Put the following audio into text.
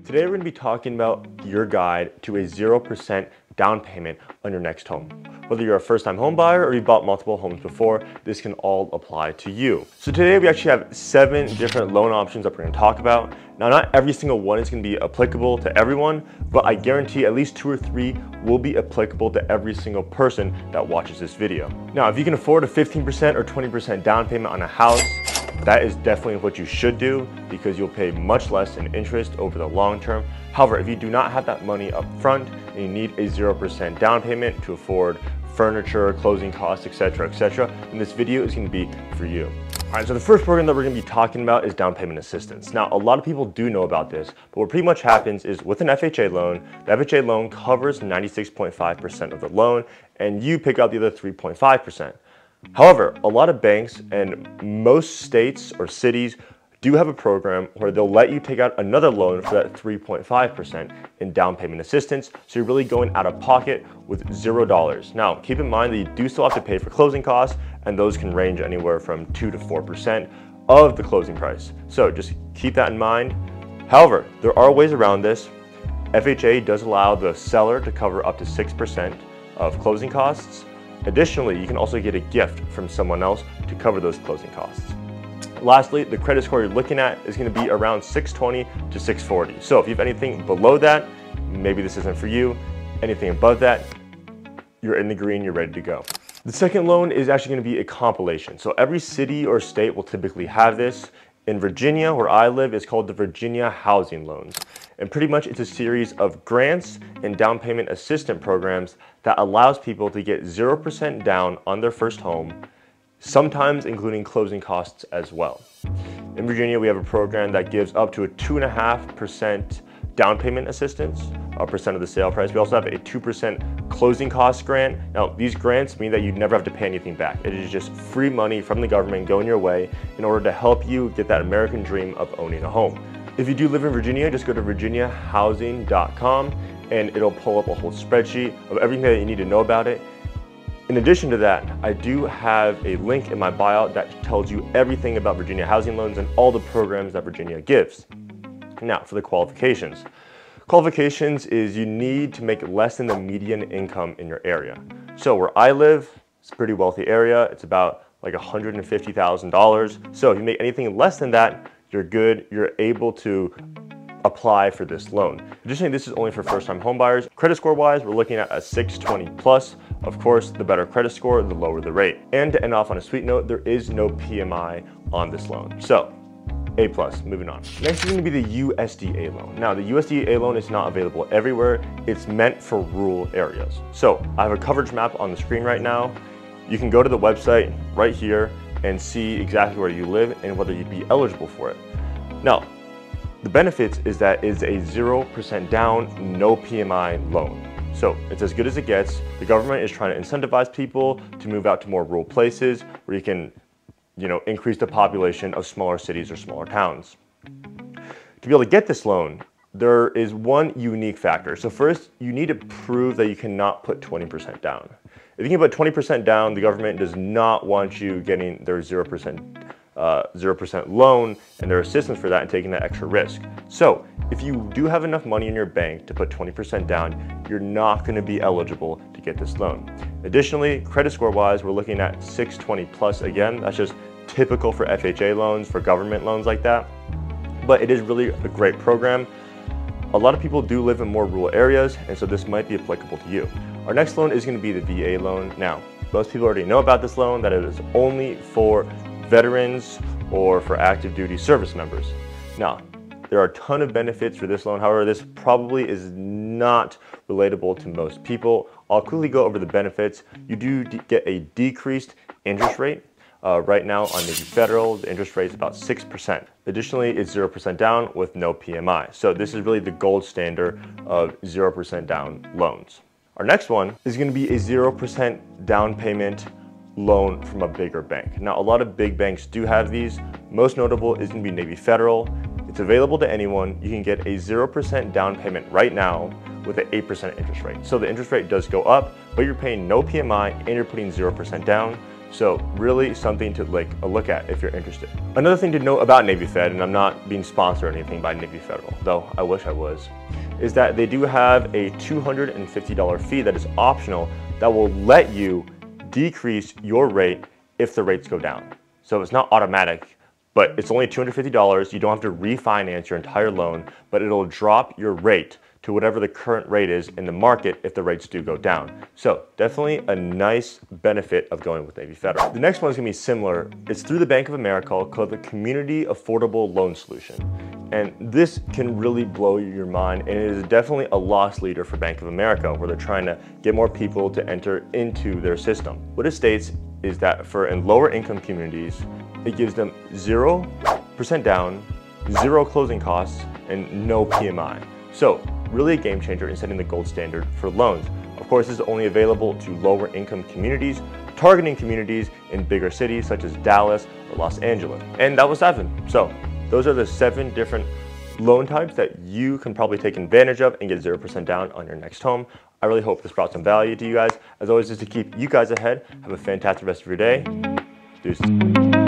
Today we're going to be talking about your guide to a 0% down payment on your next home. Whether you're a first-time home buyer or you bought multiple homes before, this can all apply to you. So today we actually have 7 different loan options that we're going to talk about. Now, not every single one is going to be applicable to everyone, but I guarantee at least 2 or 3 will be applicable to every single person that watches this video. Now, if you can afford a 15% or 20% down payment on a house, that is definitely what you should do because you'll pay much less in interest over the long term. However, if you do not have that money up front and you need a 0% down payment to afford furniture, closing costs, etc., then this video is going to be for you. All right, so the first program that we're going to be talking about is down payment assistance. Now, a lot of people do know about this, but what pretty much happens is with an FHA loan, the FHA loan covers 96.5% of the loan, and you pick out the other 3.5%. However, a lot of banks and most states or cities do have a program where they'll let you take out another loan for that 3.5% in down payment assistance. So you're really going out of pocket with $0. Now, keep in mind that you do still have to pay for closing costs, and those can range anywhere from 2 to 4% of the closing price. So just keep that in mind. However, there are ways around this. FHA does allow the seller to cover up to 6% of closing costs. Additionally, you can also get a gift from someone else to cover those closing costs. Lastly, the credit score you're looking at is going to be around 620 to 640. So if you have anything below that, maybe this isn't for you. Anything above that, you're in the green, you're ready to go. The second loan is actually going to be a compilation. So every city or state will typically have this. In Virginia, where I live, it's called the Virginia Housing Loans. And pretty much it's a series of grants and down payment assistance programs that allows people to get 0% down on their first home, sometimes including closing costs as well. In Virginia, we have a program that gives up to a 2.5% down payment assistance, a percent of the sale price. We also have a 2% closing cost grant. Now, these grants mean that you never have to pay anything back. It is just free money from the government going your way in order to help you get that American dream of owning a home. If you do live in Virginia, just go to virginiahousing.com and it'll pull up a whole spreadsheet of everything that you need to know about it. In addition to that, I do have a link in my bio that tells you everything about Virginia housing loans and all the programs that Virginia gives. Now, for the qualifications. Qualifications is you need to make less than the median income in your area. So where I live, it's a pretty wealthy area. It's about like $150,000. So if you make anything less than that, you're good. You're able to apply for this loan. Additionally, this is only for first-time home buyers. Credit score-wise, we're looking at a 620 plus. Of course, the better credit score, the lower the rate. And to end off on a sweet note, there is no PMI on this loan. So, A+, moving on. Next is going to be the USDA loan. Now, the USDA loan is not available everywhere. It's meant for rural areas. So, I have a coverage map on the screen right now. You can go to the website right here and see exactly where you live and whether you'd be eligible for it. Now, the benefits is that it's a 0% down, no PMI loan. So it's as good as it gets. The government is trying to incentivize people to move out to more rural places where you can, increase the population of smaller cities or smaller towns. To be able to get this loan, there is one unique factor. So first, you need to prove that you cannot put 20% down. If you can put 20% down, the government does not want you getting their 0% loan and their assistance for that and taking that extra risk. So if you do have enough money in your bank to put 20% down, you're not going to be eligible to get this loan. Additionally, credit score wise, we're looking at 620 plus. Again, that's just typical for FHA loans, for government loans like that. But it is really a great program. A lot of people do live in more rural areas, and so this might be applicable to you. Our next loan is going to be the VA loan. Now, most people already know about this loan, that it is only for veterans or for active duty service members. Now, there are a ton of benefits for this loan. However, this probably is not relatable to most people. I'll quickly go over the benefits. You do get a decreased interest rate. Right now on Navy Federal, the interest rate is about 6%. Additionally, it's 0% down with no PMI. So this is really the gold standard of 0% down loans. Our next one is going to be a 0% down payment loan from a bigger bank. Now, a lot of big banks do have these. Most notable is going to be Navy Federal. It's available to anyone. You can get a 0% down payment right now with an 8% interest rate. So the interest rate does go up, but you're paying no PMI and you're putting 0% down. So really something to look at if you're interested. Another thing to note about Navy Fed, and I'm not being sponsored or anything by Navy Federal, though I wish I was, is that they do have a $250 fee that is optional that will let you decrease your rate if the rates go down. So it's not automatic, but it's only $250. You don't have to refinance your entire loan, but it'll drop your rate to whatever the current rate is in the market if the rates do go down. So definitely a nice benefit of going with Navy Federal. The next one is gonna be similar. It's through the Bank of America called the Community Affordable Loan Solution. And this can really blow your mind, and it is definitely a loss leader for Bank of America, where they're trying to get more people to enter into their system. What it states is that in lower income communities, it gives them 0% down, 0 closing costs, and no PMI. So really a game changer in setting the gold standard for loans. Of course, this is only available to lower income communities, targeting communities in bigger cities such as Dallas or Los Angeles. And that was 7. So those are the 7 different loan types that you can probably take advantage of and get 0% down on your next home. I really hope this brought some value to you guys. As always, just to keep you guys ahead, have a fantastic rest of your day. Deuces.